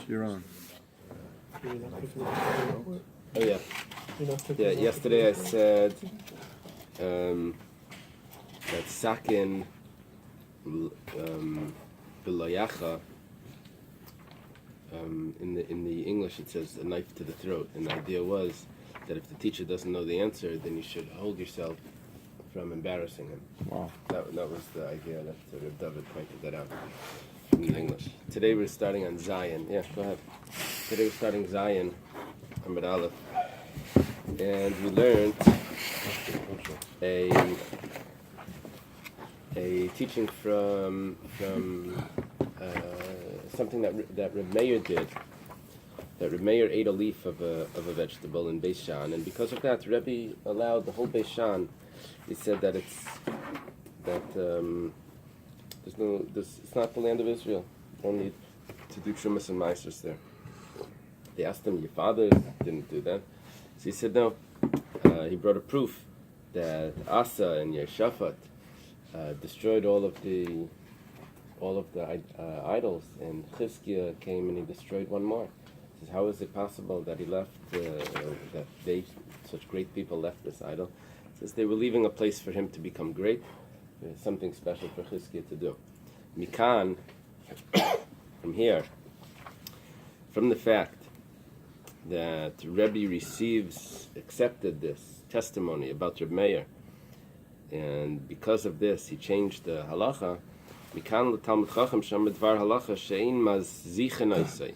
You're on. Oh yeah. Yeah. Yesterday I said that sakin b'layacha. In the English it says a knife to the throat, and the idea was that if the teacher doesn't know the answer, then you should hold yourself from embarrassing him. Wow. That was the idea that David pointed that out from the English. Today we're starting on Zion. Yeah, go ahead. Today we're starting Zion, Amud Aleph, and we learned a teaching from something that Reb Meir did. That Reb Meir ate a leaf of a vegetable in Bais, and because of that, Rebbe allowed the whole Bais. He said that it's not the land of Israel. You don't need to do Trumas and Meisers there. They asked him, your father didn't do that. So he said no. He brought a proof that Asa and Yeshaphat destroyed all of the idols, and Chizkiah came and he destroyed one more. He says, how is it possible that he left, that such great people left this idol? He says they were leaving a place for him to become great. There's something special for Chizkiah to do. Mikan, from here, from the fact that Rebbe accepted this testimony about Reb Meir, and because of this he changed the halacha. Mikan l'talmid chacham sham b'dvar halacha she'ein mazzichen oisei.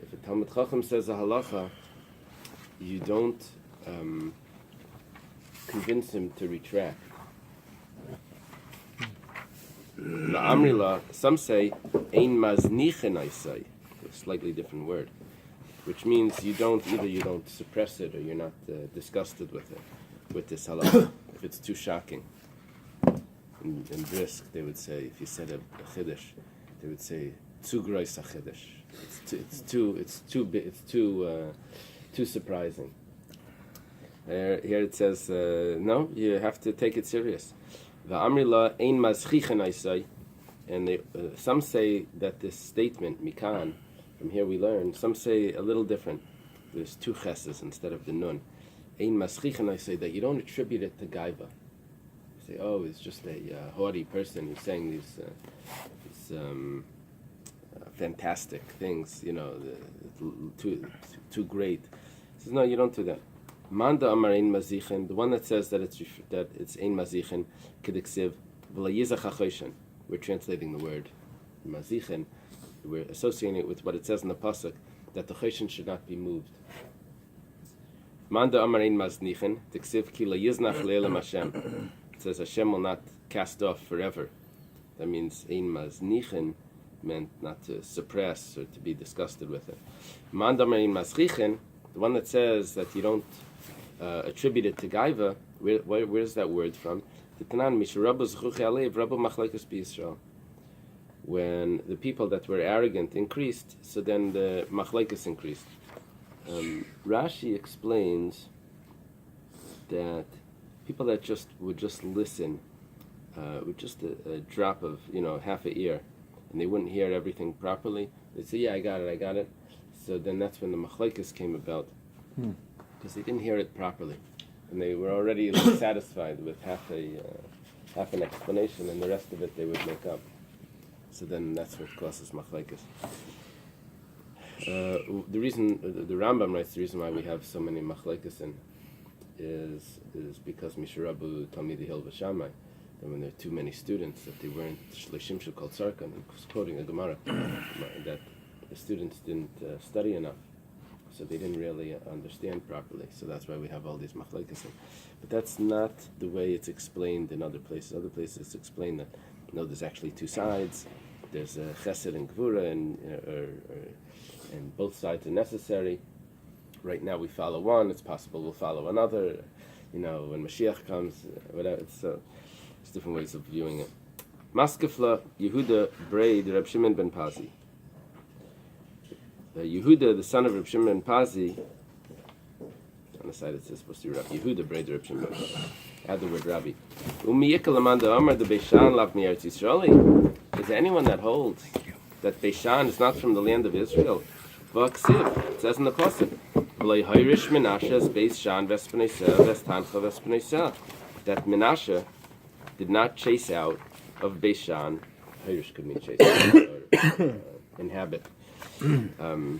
If a talmid chacham says a halacha, you don't convince him to retract. La'amrila, some say ein maznichen oisei, a slightly different word, which means you don't suppress it or you're not disgusted with it, with this halacha, if it's too shocking. In brisk, they would say, if you said a chiddush, they would say too gross a chiddush. It's too surprising. Here it says no, you have to take it serious. Va'amrila ein mazchichen aisai, and some say that this statement mikan, from here we learn. Some say a little different. There's two cheses instead of the nun. Ein mazchichen aisai, that you don't attribute it to gaiva. Say, oh, it's just a haughty person who's saying these fantastic things, too great. He says, no, you don't do that. Manda amar ein mazichen, the one that says that it's ein mazichen, kediksiv v'layizach hachoshen. We're translating the word mazichen. We're associating it with what it says in the pasuk that the choshen should not be moved. Manda amar ein maznichen, diksiv ki layiznach le'elam Hashem. It says Hashem will not cast off forever. That means ein maznichen meant not to suppress or to be disgusted with it. Mandam ein mazchichen, the one that says that you don't attribute it to gaiva, where's that word from? When the people that were arrogant increased, so then the machlekes increased. Rashi explains that people that would just listen, with just a drop of, half an ear, and they wouldn't hear everything properly, they'd say, yeah, I got it. So then that's when the machlekes came about, because they didn't hear it properly. And they were already satisfied with half an explanation, and the rest of it they would make up. So then that's what causes machlekes. The reason, the Rambam writes, the reason why we have so many machlekes is because Mishrabu Talmidei Hil v'Shamai, that when there are too many students, that they weren't Shleshim Shekol Tzarkan, and quoting a Gemara, that the students didn't study enough, so they didn't really understand properly. So that's why we have all these machlekes. But that's not the way it's explained in other places. Other places it's explained that no, there's actually two sides. There's chesed and gvura, and both sides are necessary. Right now we follow one. It's possible we'll follow another. When Mashiach comes, whatever. It's different ways of viewing it. Maskefla Yehuda Braid Reb Shimon ben Pazi. Yehuda, the son of Reb Shimon ben Pazi. On the side it says supposed to be Rabbi Yehuda Braid Reb Shimon ben Pazi. Add the word Rabbi. Is there anyone that holds that Beishan is not from the land of Israel. V'aksiv, it says in the pasuk, V'lei hayrish Menashe Beishan v'espneiseh v'estancha v'espneiseh, that Menashe did not chase out of Beishan. Hayrish could mean chase out or inhabit. The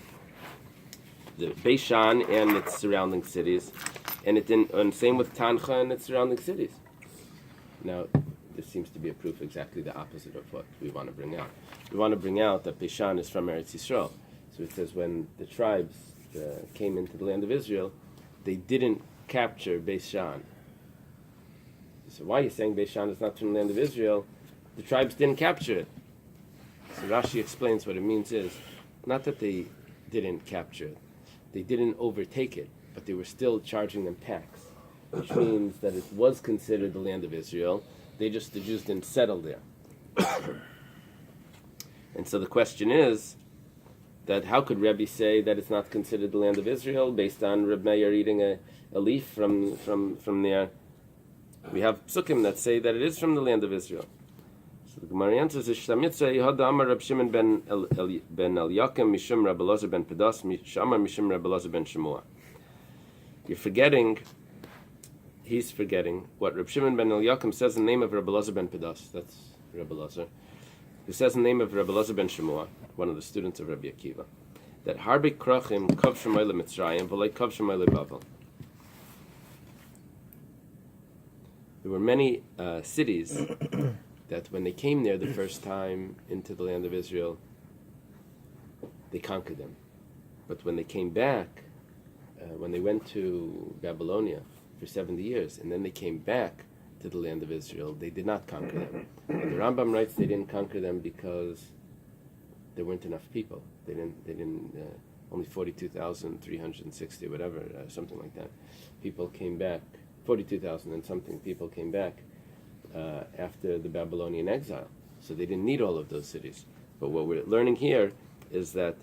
Beishan and its surrounding cities, and it didn't. And same with Tancha and its surrounding cities. Now, this seems to be a proof exactly the opposite of what we want to bring out. We want to bring out that Beishan is from Eretz Yisrael. So it says when the tribes came into the land of Israel, they didn't capture Beishan. So why are you saying Beishan is not from the land of Israel? The tribes didn't capture it. So Rashi explains what it means is, not that they didn't capture it, they didn't overtake it, but they were still charging them tax, which means that it was considered the land of Israel. The Jews didn't settle there. And so the question is, that how could Rabbi say that it's not considered the land of Israel based on Reb Meir eating a leaf from there? We have psukim that say that it is from the land of Israel. So the Gemara answers, "Ishtamitzah Yehoda Amar Reb Shimon ben Eliakim Mishum Reb Elazar ben Pedas Shamar Mishum Reb Elazar ben Shemua." He's forgetting what Reb Shimon ben Eliakim says in the name of Reb Elazar ben Pedas. That's Reb Elazar, who says in the name of Reb Elazar ben Shemua, one of the students of Rabbi Akiva, that Harbi Krachim Kav Shemoy LeMitzrayim V'lei Kav Shemoy LeBavel. There were many cities that when they came there the first time into the land of Israel, they conquered them. But when they came back, when they went to Babylonia for 70 years, and then they came back to the land of Israel, they did not conquer them. And the Rambam writes they didn't conquer them because there weren't enough people. They didn't. Only 42,360, whatever, something like that. People came back. 42,000 and something people came back after the Babylonian exile. So they didn't need all of those cities. But what we're learning here is that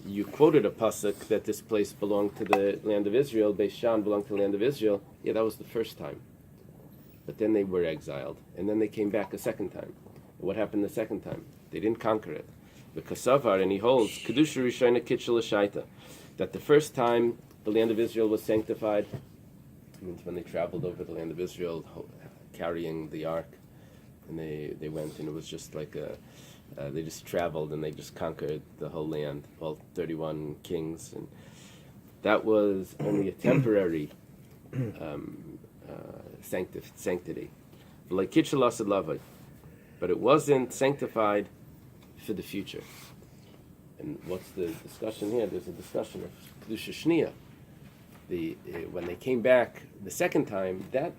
you quoted a pasuk that this place belonged to the land of Israel, Beishan belonged to the land of Israel. Yeah, that was the first time. But then they were exiled, and then they came back a second time. What happened the second time? They didn't conquer it. The Kasavar, and he holds, Kedusha Rishayna Kitchel Shaita, that the first time the land of Israel was sanctified, means when they traveled over the land of Israel carrying the ark, and they went, and it was just like they just traveled and they just conquered the whole land, all 31 kings, and that was only a temporary sanctity. But it wasn't sanctified for the future. And what's the discussion here? There's a discussion of Kedusha Shniya. When they came back the second time, that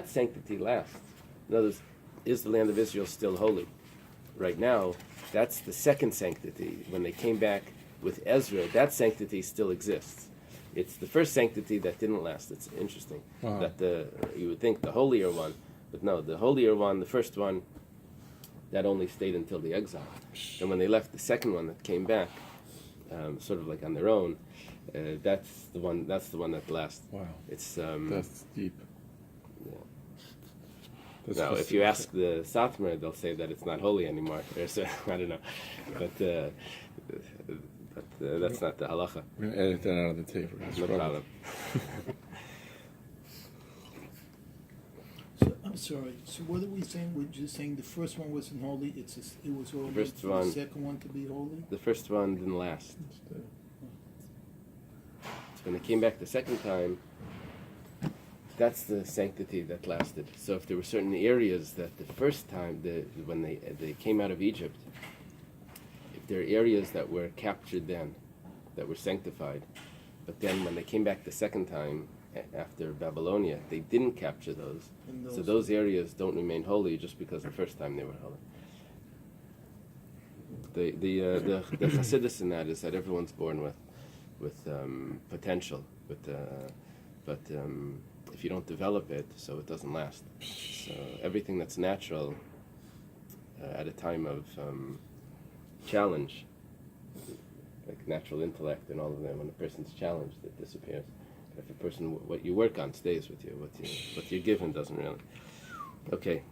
sanctity lasts. In other words, is the land of Israel still holy? Right now, that's the second sanctity. When they came back with Ezra, that sanctity still exists. It's the first sanctity that didn't last. It's interesting. Wow. That you would think the holier one, but no, the holier one, the first one, that only stayed until the exile. And when they left, the second one that came back, sort of like on their own, that's the one that lasts. Wow. It's that's deep. Yeah. Now, if you ask the Satmar, they'll say that it's not holy anymore. I don't know, but that's not the halacha. We're going to edit that out of the tape. No problem. So, I'm sorry. So what are we saying? We're just saying the first one wasn't holy. It was holy. The second one to be holy. The first one didn't last. So when they came back the second time, that's the sanctity that lasted. So if there were certain areas that the first time, when they came out of Egypt, if there are areas that were captured then, that were sanctified, but then when they came back the second time, after Babylonia, they didn't capture those. So those areas don't remain holy just because the first time they were holy. The chassidus in that is that everyone's born with potential, but if you don't develop it, so it doesn't last. So everything that's natural at a time of challenge, like natural intellect and all of them, when a person's challenged, it disappears. If a person, what you work on stays with you. What you're given doesn't really. Okay.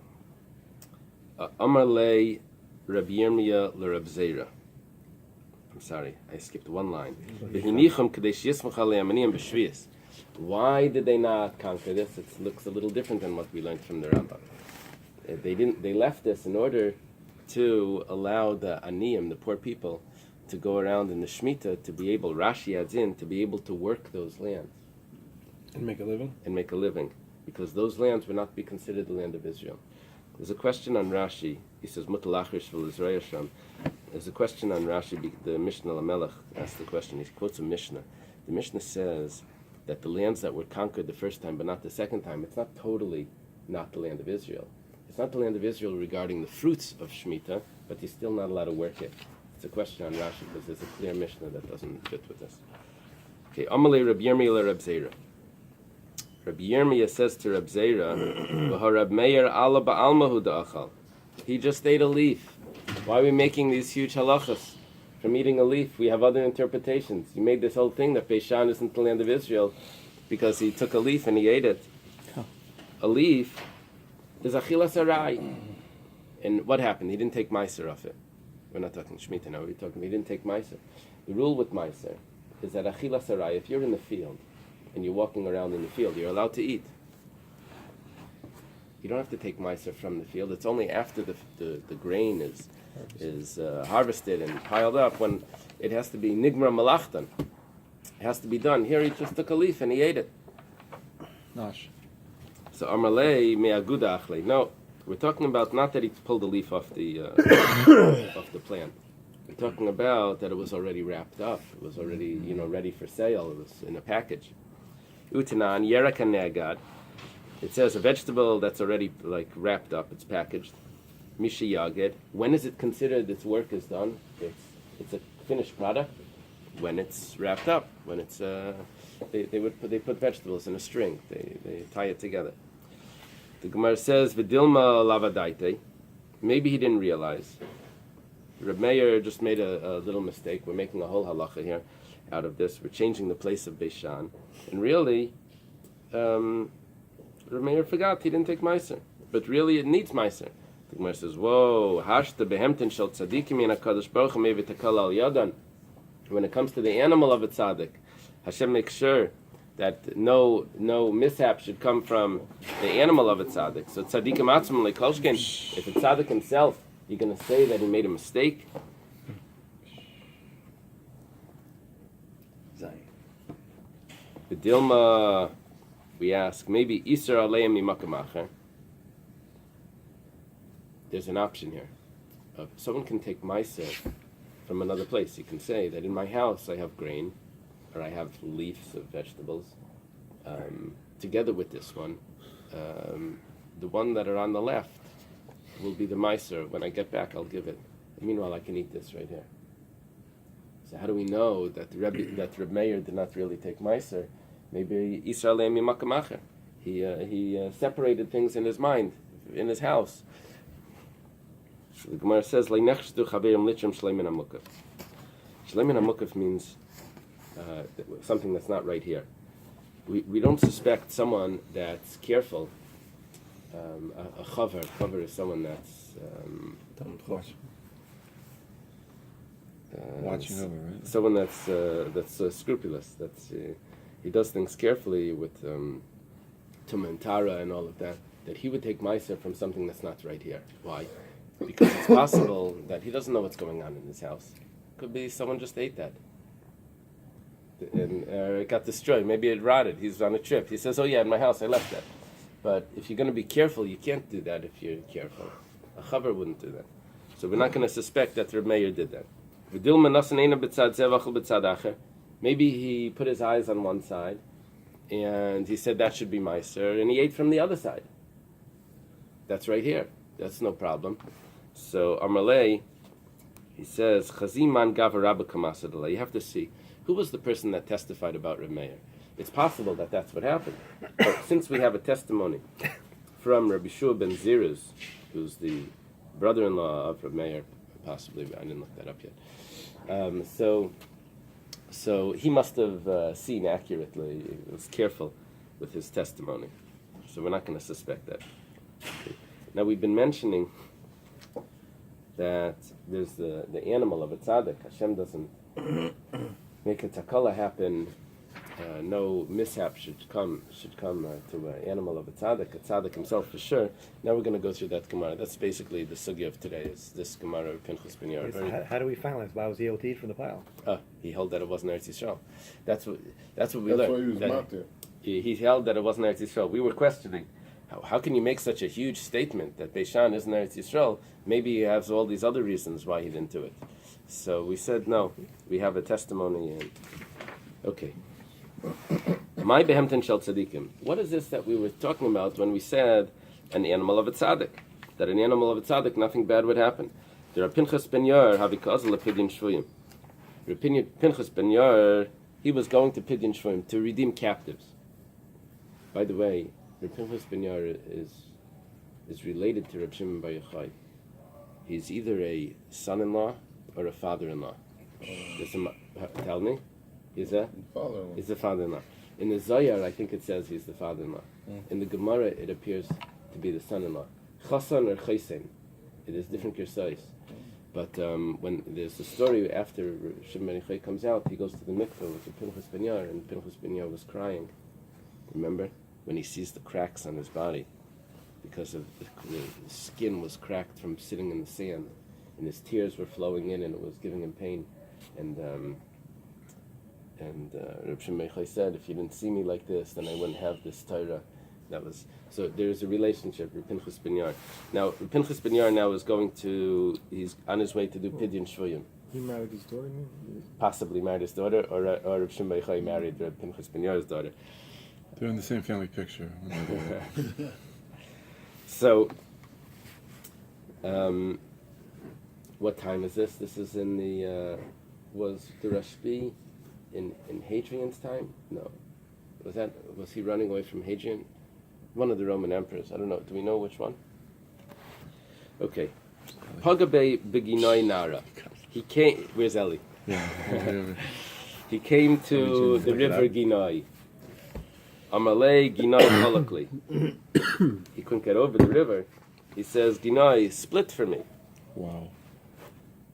Amar lei Rabbi Yirmiyah l'Rab Zera. I'm sorry, I skipped one line. Why did they not conquer this? It looks a little different than what we learned from the Rambam. They left this in order to allow the aniyim, the poor people, to go around in the Shemitah, to be able, Rashi adds in, to be able to work those lands. And make a living? And make a living. Because those lands would not be considered the land of Israel. There's a question on Rashi. He says, Mutalachrish v'lizrayasham. There's a question on Rashi. The Mishnah Lamelech asked the question. He quotes a Mishnah. The Mishnah says that the lands that were conquered the first time but not the second time, it's not totally not the land of Israel. It's not the land of Israel regarding the fruits of Shemitah, but you're still not allowed to work it. It's a question on Rashi because there's a clear Mishnah that doesn't fit with this. Okay, Amalei Rabbi Yirmiyah Rab Zera. Rabbi Yirmiyah says to Rab Zera, "V'harab Meir ala ba'almahu da'achal." He just ate a leaf. Why are we making these huge halachas from eating a leaf? We have other interpretations. You made this whole thing that Beishan isn't the land of Israel because he took a leaf and he ate it. A leaf is achilas arai. And what happened? He didn't take meiser off it. We're not talking Shemitah now. He didn't take meiser. The rule with meiser is that achilas arai, if you're in the field and you're walking around in the field, you're allowed to eat. You don't have to take meiser from the field. It's only after the grain is harvested and piled up when it has to be nigmar malachtan. It has to be done. Here he just took a leaf and he ate it. Nosh. So amalei me'aguda achle. No, we're talking about not that he pulled the leaf off the off the plant. We're talking about that it was already wrapped up. It was already ready for sale. It was in a package. Utanan yerek hanegad. It says a vegetable that's already wrapped up. It's packaged. Misha yaged. When is it considered its work is done? It's a finished product when it's wrapped up. When it's they put vegetables in a string. They tie it together. The Gemara says v'dilma lavadaite. Maybe he didn't realize. Reb Meir just made a little mistake. We're making a whole halacha here out of this. We're changing the place of Beishan, and really, Reb Meir forgot he didn't take meiser, but really it needs meiser. The Gemara says, "Whoa, hashta behemtin shel tzadikim in Hakadosh Baruch Hu mevitakal al yadan." When it comes to the animal of a tzaddik, Hashem makes sure that no mishap should come from the animal of a tzaddik. So tzaddikim atzmim lekolshkin. If a tzaddik himself, you're going to say that he made a mistake. The Dilma, we ask, maybe Isser aleim mimakam acher. There's an option here. Someone can take meiser from another place. You can say that in my house I have grain, or I have leaves of vegetables, together with this one. The one that are on the left will be the meiser. When I get back, I'll give it. And meanwhile, I can eat this right here. So how do we know that Reb Meir did not really take meiser? Maybe Yisrael mimakam acher. He separated things in his mind, in his house. So the Gemara says, "Leinechshtu chaverim lichim shleimin hamukaf." Shleimin hamukaf means something that's not right here. We don't suspect someone that's careful. A chaver. Chaver is someone that's watching over, right? Someone that's scrupulous. He does things carefully with tum and tara and all of that. That he would take meiser from something that's not right here. Why? Because it's possible that he doesn't know what's going on in his house. Could be someone just ate that. And it got destroyed. Maybe it rotted. He's on a trip. He says, "Oh yeah, in my house I left that." But if you're going to be careful, you can't do that if you're careful. A chaver wouldn't do that. So we're not going to suspect that Reb Meir did that. Maybe he put his eyes on one side, and he said that should be meiser, and he ate from the other side. That's right here. That's no problem. So Amalei, he says, "Chaziman gav Rabbi kamasadalei." You have to see who was the person that testified about Reb Meir. It's possible that that's what happened, but since we have a testimony from Rabbi Shua ben Ziruz, who's the brother-in-law of Reb Meir, possibly I didn't look that up yet. So he must have seen accurately. He was careful with his testimony. So we're not going to suspect that. Okay. Now we've been mentioning that there's the animal of a tzaddik. Hashem doesn't make a takala happen. No mishap should come to an animal of a tzaddik himself for sure. Now we're going to go through that Gemara. That's basically the sugya of today, is this Gemara of Pinchas Ben Yair. How do we finalize? Why was he OT'd from the pile? He held that it wasn't Eretz Yisrael. That's what we learned. That's why he was not there. He held that it wasn't Eretz Yisrael. We were questioning, how can you make such a huge statement that Beishan isn't Eretz Yisrael? Maybe he has all these other reasons why he didn't do it. So we said, no, we have a testimony. Okay. My behemten shel tzadikim. What is this that we were talking about when we said an animal of a tzaddik? That an animal of a tzaddik, nothing bad would happen. There are Pinchas Ben Yair havikaz lepidyon shvuyim. Pinchas Ben Yair, he was going to pidyon shvuyim to redeem captives. By the way, Pinchas Ben Yair is related to Reb Shimon Bar Yochai. He's either a son-in-law or a father-in-law. Tell me. He's a father-in-law. He's the father-in-law. In the Zohar, I think it says he's the father-in-law. In the Gemara, it appears to be the son-in-law. Chasan or Chaysen. It is different kirsais. But when there's a story after Shimon Ben Yochai comes out, he goes to the mikveh with the Pinchas Ben Yair, and Pinchas Ben Yair was crying. Remember? When he sees the cracks on his body, because of the skin was cracked from sitting in the sand, and his tears were flowing in, and it was giving him pain. And Reb Shimon Ben Yochai said, if you didn't see me like this, then I wouldn't have this Torah. So there's a relationship with Pinchas Ben Yair. Now, Pinchas Ben Yair now he's on his way to do Pidyon Shvuyim. He married his daughter? Possibly married his daughter, or Reb Shimon Ben Yochai married Pinchas Ben Yair's daughter. They're in the same family picture. So, what time is this? This is in was the Rabbi in Hadrian's time? No. Was he running away from Hadrian? One of the Roman emperors. I don't know. Do we know which one? Okay. Pagabe Beginoi Nara. He came. Where's Eily? Yeah. He came to the river Ginoi. Amalei Ginoi Cholokli. He couldn't get over the river. He says, Ginoi, split for me. Wow.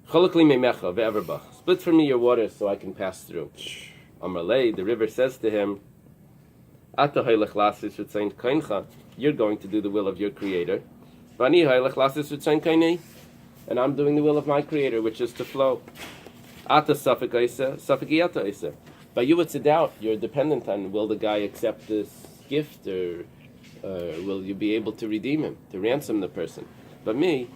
Cholokli memecha ve'everbach. Split for me your waters so I can pass through. Amalei, the river says to him, Ata haylech lasis v'tzayin kaincha. You're going to do the will of your Creator. V'ani haylech lasis v'tzayin kaini. And I'm doing the will of my Creator, which is to flow. Ata safek aisa, safek iyata aisa. By you, it's a doubt. You're dependent on, will the guy accept this gift, or will you be able to redeem him, to ransom the person? But me,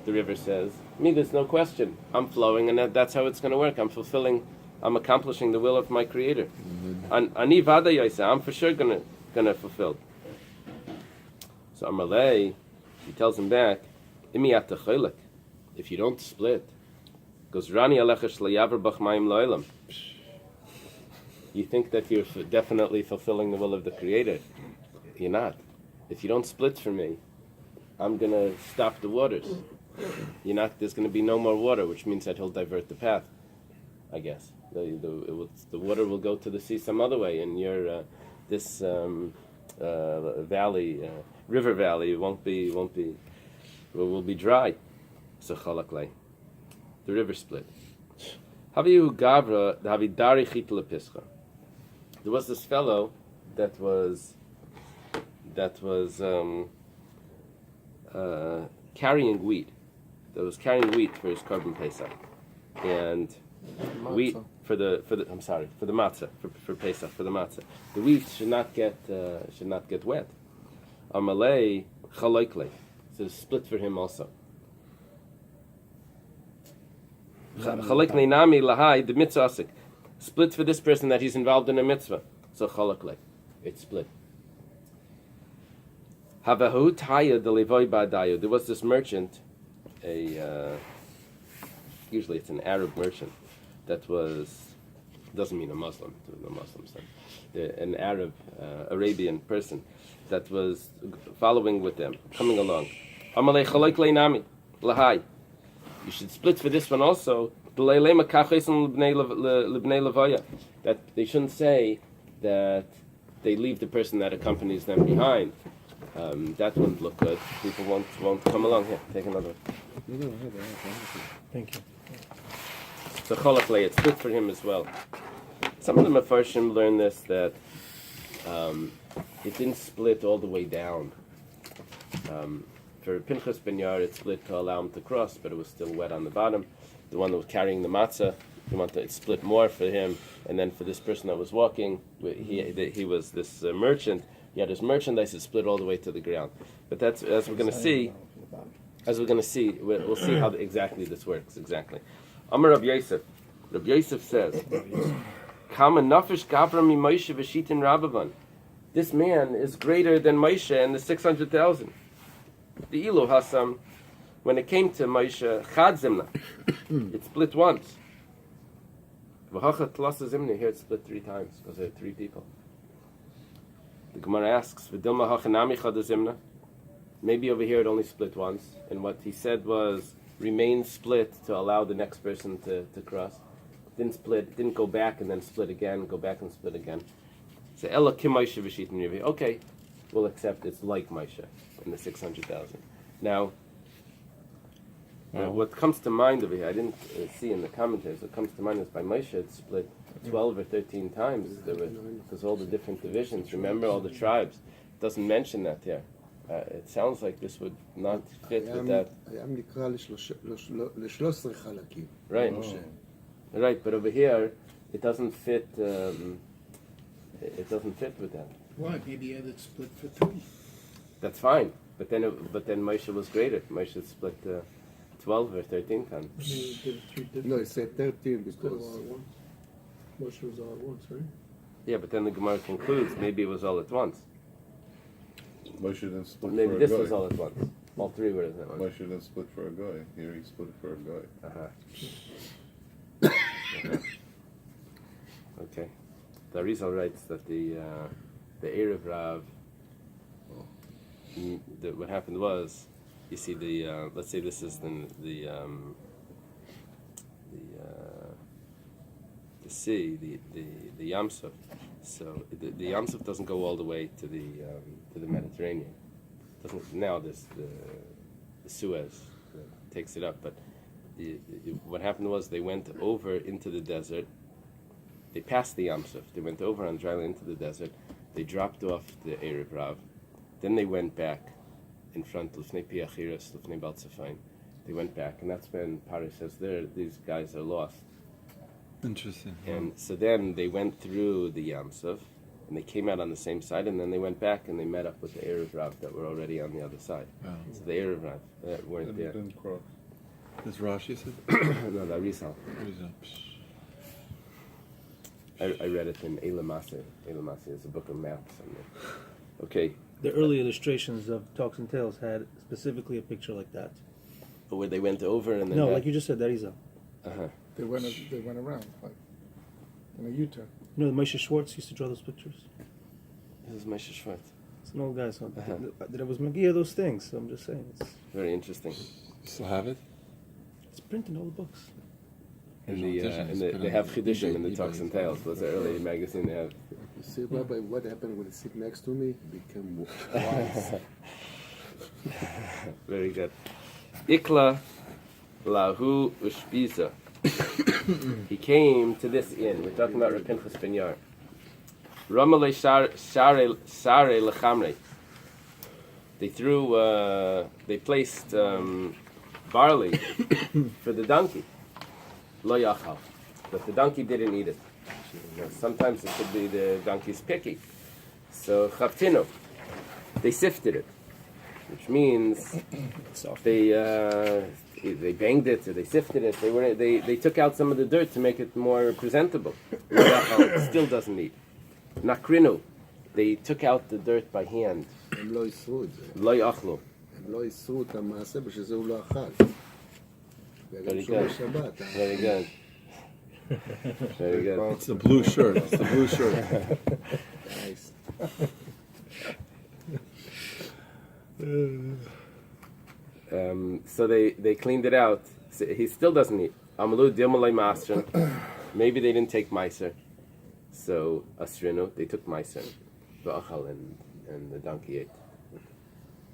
the river says, me, there's no question. I'm flowing, and that's how it's going to work. I'm accomplishing the will of my Creator. Ani vada yaisa, I'm for sure going to fulfill. So Amalei, he tells him back, Imi ata choylek, if you don't split, goes Rani alecha shleyaver bach mayim lo'elam. You think that you're definitely fulfilling the will of the Creator. You're not. If you don't split for me, I'm going to stop the waters. There's going to be no more water, which means that he'll divert the path, I guess. The water will go to the sea some other way, and this valley, river valley, will be dry. So chalaklei. The river split. Haviyu gavra havidari chitla pischa. There was this fellow that was carrying wheat. That was carrying wheat for his korban pesach, and wheat for the matzah for pesach, for the matzah. The wheat should not get wet. Amalei chaloiklei, so split for him also. Chaloiklei nami lahai the mitzvah. Split for this person that he's involved in a mitzvah. So chaloklei, it's split. Havahu taya de levoy ba'adayu. There was this merchant, usually it's an Arab merchant, doesn't mean a Muslim, no Muslims. An Arab, Arabian person that was following with them, coming along. Amalei chaloklei nami lahai. You should split for this one also. That they shouldn't say that they leave the person that accompanies them behind. That wouldn't look good. People won't come along. Here, take another one. Thank you. So Cholachle, it's good for him as well. Some of the Mefarshim learn this, that it didn't split all the way down. For Pinchas ben Yair, it split to allow him to cross, but it was still wet on the bottom. The one that was carrying the matzah, it split more for him. And then for this person that was walking, he was this merchant. He had his merchandise, it split all the way to the ground. But that's, as we're going to see, we'll see how exactly this works, exactly. Amar Rabbi Yosef. Rabbi Yosef says, Kama nafish gavra mi Moshe v'shitin Rabbavan. This man is greater than Moshe and the 600,000. The Ilu Hasam, when it came to Moshe, Chad Zimna, it split once. V'hachat Tlasa Zimna, here it split 3 times, because there are 3 people. The Gemara asks, V'dilma hachanami chad Zimna. Maybe over here it only split once, and what he said was, remain split to allow the next person to cross. Didn't split, didn't go back and then split again, go back and split again. So Ella Kim Moshe v'shitin Revi. Okay, we'll accept it's like Moshe in the 600,000. Now, what comes to mind over here, I didn't see in the commentaries, what comes to mind is by Moshe it split 12 or 13 times. Because all the different divisions, remember all the tribes. It doesn't mention that here. It sounds like this would not fit with that. Right. Right, but over here, it doesn't fit. It doesn't fit with that. Why? Maybe he had it split for 3. That's fine, but then Moshe was greater. Moshe split 12 or 13 times. No, it said 13 because Moshe was all at once, right? Yeah, but then the Gemara concludes maybe it was all at once. Moshe didn't split Maybe for a this guy. was all at once. All 3 were at once. Moshe didn't split for a guy. Here he split for a guy. Okay. The Arizal writes that the Erev Rav, what happened was, you see let's say this is the sea, the Yam Suf. So the Yam Suf doesn't go all the way to the Mediterranean. Now the Suez takes it up, but what happened was they went over into the desert. They passed the Yam Suf. They went over on dry land into the desert. They dropped off the Erev Rav. Then they went back in front of Lufnei Piachiras, Lufnei Baltzafain. They went back, and that's when Pari says, these guys are lost. Interesting. And so then they went through the Yam Suf, and they came out on the same side, and then they went back and they met up with the Erev Rav that were already on the other side. Wow. So the Erev Rav weren't there. Didn't cross. Does Rashi said? No, the Arizal. I read it in Eily. Eily is a book of maps. Okay. The early illustrations of Talks and Tales had specifically a picture like that. Where they went over and then No, back. like you just said, that is a. Uh-huh. they went around like in a U-turn. You know, Moshe Schwartz used to draw those pictures. This is Moshe Schwartz. It's an old guy, so Uh-huh. that was Magia those things. So I'm just saying, it's Very interesting. Still have it? printed in all the books. They have Chidushim in the Talks and Tales. Was the early magazine they have. You see, Rabbi, what happened when he sit next to me? He became wise. Very good. Ikla lahu ushpiza. He came to this inn. We're talking about Pinchas ben Yair. Ramalei sare lechamre. They placed barley for the donkey. Lo yachal. But the donkey didn't eat it. Sometimes it could be the donkey's picky. So chavtinu. They sifted it, which means they banged it or they sifted it. They took out some of the dirt to make it more presentable. Lo yachal, it still doesn't eat. Nakrinu. They took out the dirt by hand. הם לא איסרו את זה. Lo yachlu. הם לא איסרו את המעשה, בשביל זה הוא לא אכל. Very good. בשבת. Very good. Very good. It's the blue shirt. It's the blue shirt. Nice. So they cleaned it out. So he still doesn't eat. Amalu dimalei masrin. Maybe they didn't take meiser. So asrinu, they took meiser. V'achal, and the donkey ate.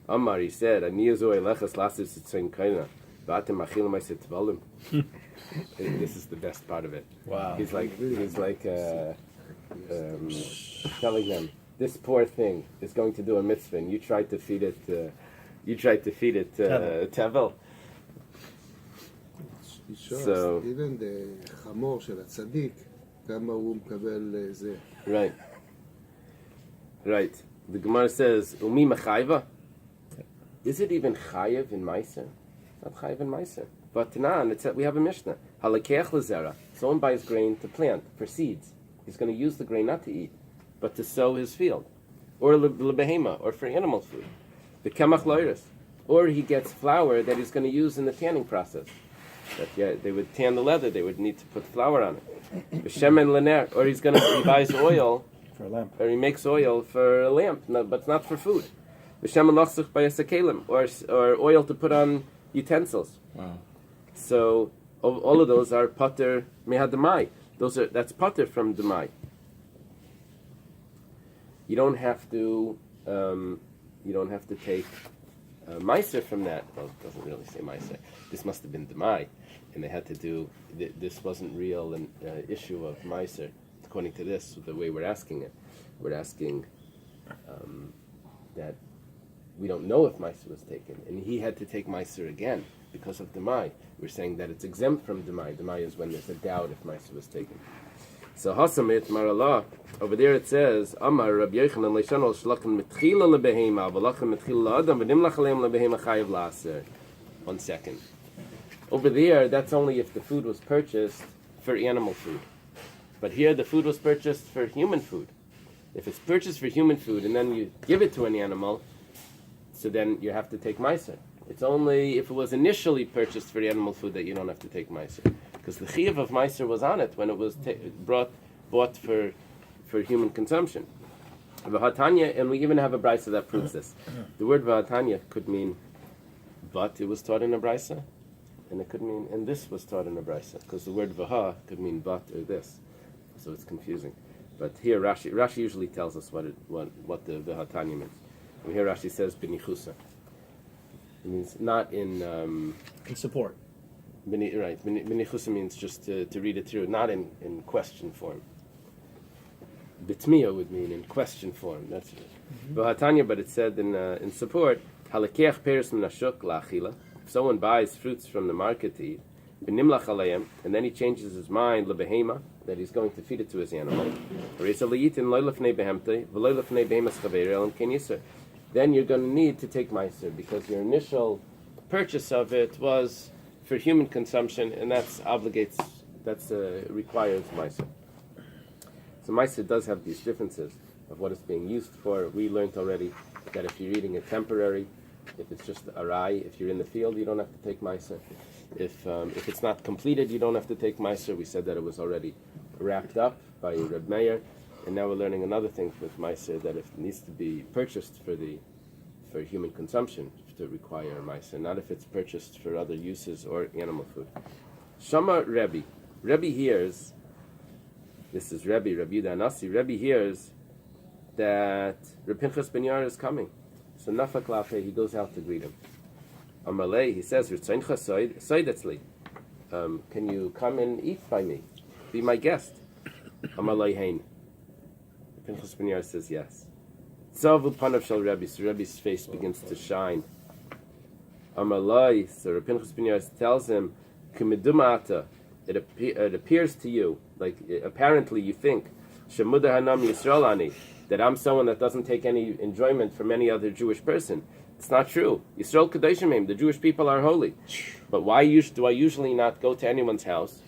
Amar, he said, "Ani yazu elechas lasis tzin kaina." Ba'atem achilim ma'aseh tvalim. This is the best part of it. Wow. He's like telling them, this poor thing is going to do a mitzvah, and you tried to feed it. Tevel. So- even the חמור של הצדיק, כמה הוא מקבל זה. Right. The Gemara says, Umi mechayva? Is it even chayev in Meiser? It's not chayev in Meiser. But Tanan, we have a Mishnah. Halakech lezera. Someone buys grain to plant for seeds. He's going to use the grain not to eat, but to sow his field, or lebehema, or for animal food. The kemach loiris, or he gets flour that he's going to use in the tanning process. That they would tan the leather. They would need to put flour on it. Shemen lener, or he buys oil For a lamp. or he makes oil for a lamp, but not for food. Or oil to put on utensils. Wow. So all of those are pater mehadamai. That's pater from demai. You don't have to take meiser from that. Well, it doesn't really say meiser. This must have been demai, and they had to do. This wasn't real an issue of meiser. According to this, the way we're asking it, we're asking that we don't know if Meiser was taken, and he had to take Meiser again because of Demai. We're saying that it's exempt from Demai. Demai is when there's a doubt if Meiser was taken. So Hasamit Marallah, over there it says, Amar Rabbi Yochanan Leishano Shlachan Mitchila Lebehema, Valachan Mitchila Adam, Vadim Lachalem Lebehema Chayev Laser. 1 second. Over there, that's only if the food was purchased for animal food. But here the food was purchased for human food. If it's purchased for human food and then you give it to an animal, so then you have to take meiser. It's only if it was initially purchased for the animal food that you don't have to take meiser. Because the chiyuv of meiser was on it when it was bought for human consumption. V'hatanya, and we even have a brisa that proves this. The word v'hatanya could mean, but it was taught in a brisa, and it could mean, and this was taught in a brisa, because the word v'ha could mean but or this. So it's confusing. But here Rashi usually tells us what the v'hatanya means. And here Rashi says b'nichusa. It means not in support. B'nichusa means just to read it through, not in question form. Bitmiya would mean in question form. That's it. V'hatanya, but it said in support. Halakech peres min hashuk la'achila. If someone buys fruits from the market to eat, b'nimlach alayim, and then he changes his mind lebehema, that he's going to feed it to his animal. Then you're going to need to take meiser because your initial purchase of it was for human consumption, and requires meiser. So meiser does have these differences of what it's being used for. We learned already that if you're eating a temporary, if it's just arai, if you're in the field, you don't have to take meiser. If it's not completed, you don't have to take meiser. We said that it was already wrapped up by Reb Meir, and now we're learning another thing with meiser, that if it needs to be purchased for human consumption, to require meiser, not if it's purchased for other uses or animal food. Shama Rebbe hears. This is Rabbi Danasi. Rebbe hears that Reb Pinchas ben Yair is coming. So Nafak Lafe, he goes out to greet him. Amalei, he says, can you come and eat by me? Be my guest. Amalei Hain. Pinchas ben Yair says yes. Tzavu panav shel Rebbe, so Rebbe's face begins to shine. Amalei, so Pinchas ben Yair tells him, Kimidumata, it appears to you, like apparently you think, Shemuda Hanam Yisrael Ani, that I'm someone that doesn't take any enjoyment from any other Jewish person. It's not true. Yisrael Kadeshimim, the Jewish people are holy. But why do I usually not go to anyone's house?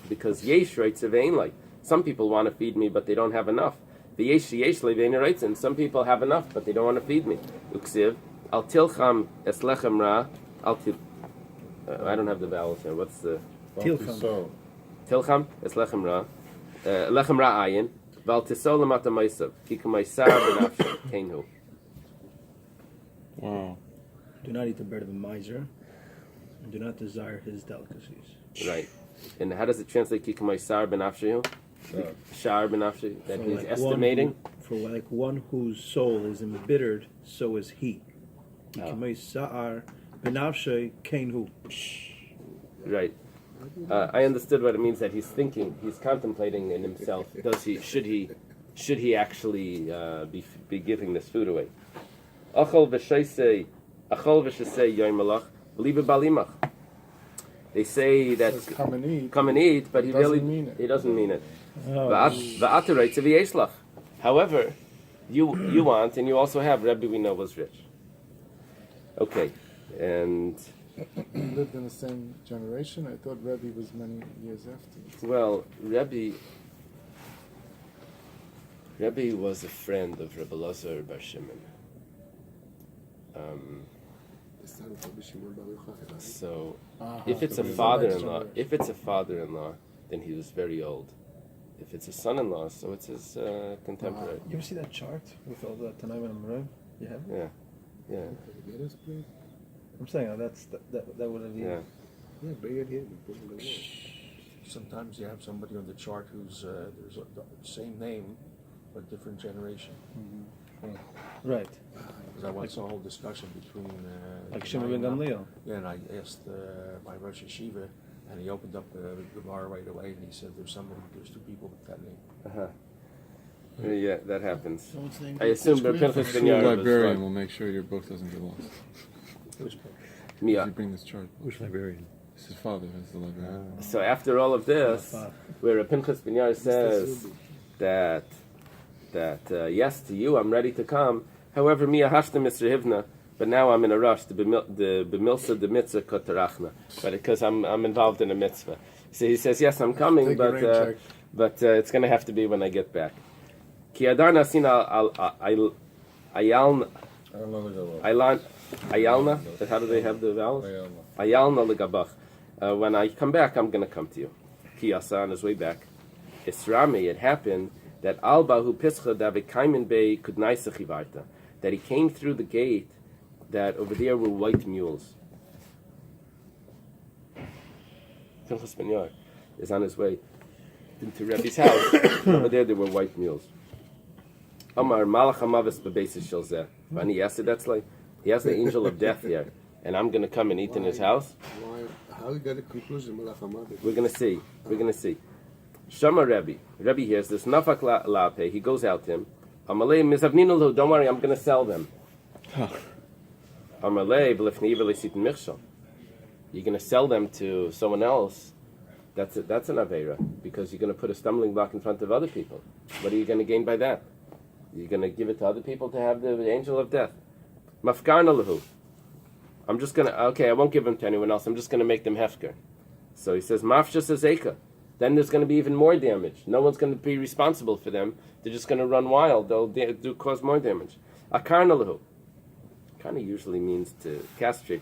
Because Yesh writes of Eily. Some people want to feed me, but they don't have enough. The Yesh Levein writes, and some people have enough, but they don't want to feed me. Uksiv, Al Tilcham Eslechem Ra, I don't have the vowels here. What's the... Tilcham. Tilcham Eslechem Ra, Lechem Ra Ayin, Val Tisol Lamata Maisav, Kikamaisar Benafshe, Kenhu. Wow. Do not eat the bread of a miser, and do not desire his delicacies. Right. And how does it translate Kikamaisar Benafshe? Shar Benafshe, that For he's like estimating? For like one whose soul is embittered, so is he. Kikamaisar Menachem kain hu. Right. I understood what it means, that he's thinking, he's contemplating in himself. Should he actually be giving this food away? Achol v'sheisei yoy malach b'libe balimach. They say that Says, come come and eat, but he really mean it. he doesn't mean it. Oh. Va'atereitze v'yeshlach. However, you want, and you also have. Rabbi, we know, was rich. Okay, and He lived in the same generation. I thought Rebbe was many years after. well, Rabbi was a friend of Rabbi Lazar Bar Shimon. The son of Rabbi Shimon Bar Yochai, right? So, Uh-huh. if it's So a he's father-in-law, next if it's a father-in-law, then he was very old. If it's a son-in-law, so it's his contemporary. You ever see that chart with all the Tanaim and Amoraim? You have it? Yeah, Can you get us, please? I'm saying that would have been. yeah. Yeah, bring it here. We put it on the wall. Sometimes you have somebody on the chart who's there's the same name but different generation. Right. Because I once saw a whole discussion between Like Shimon ben Gamliel. Yeah, and I asked my Rosh Yeshiva, and he opened up the Gemara right away, and he said there's two people with that name. Uh-huh. Yeah, that happens. So it's named I assume his Pinchas grandfather. ben School Yair was librarian right. will make sure your book doesn't get lost. Mia. You bring this chart. Which librarian? It's his father as the librarian. So after all of this, where Pinchas ben Yair says that yes, to you I'm ready to come. However, Mia hashta Mr. Hivna, but now I'm in a rush. The b'milsa the mitzvah kotarachna, but because I'm involved in a mitzvah. So he says, yes, I'm coming, Take a rain check. but it's going to have to be when I get back. Ki adar nasin ayalna. How do they have the vowels? Ayalna legabach. When I come back, I'm going to come to you. Ki asa on his way back. Isrami, it happened that Alba hu pischa da v'kaimin bei kudnaisa chivarta, that he came through the gate, that over there were white mules. Pinchas ben Yair is on his way into Rebbe's house. Over there were white mules. Amar malach hamavis b'beis shel zeh. And he asked it, that's like, he has the angel of death here, and I'm going to come and eat in his house? Why? How you got a conclusion, Malach HaMavet? We're going to see. We're going to see. Shama Rebbe. Rebbe hears this. Nafak la'pe. He goes out to him. Amalei mizavninu lo. Don't worry, I'm going to sell them. Amalei v'lefnei v'leisit michshel. You're going to sell them to someone else. That's an aveira, because you're going to put a stumbling block in front of other people. What are you going to gain by that? You're going to give it to other people to have the angel of death. Mafkarna lahu. I'm just going to, okay, I won't give them to anyone else. I'm just going to make them hefker. So he says, mafshas azeka. Then there's going to be even more damage. No one's going to be responsible for them. They're just going to run wild. They'll cause more damage. Akarna lahu. Kind of usually means to castrate.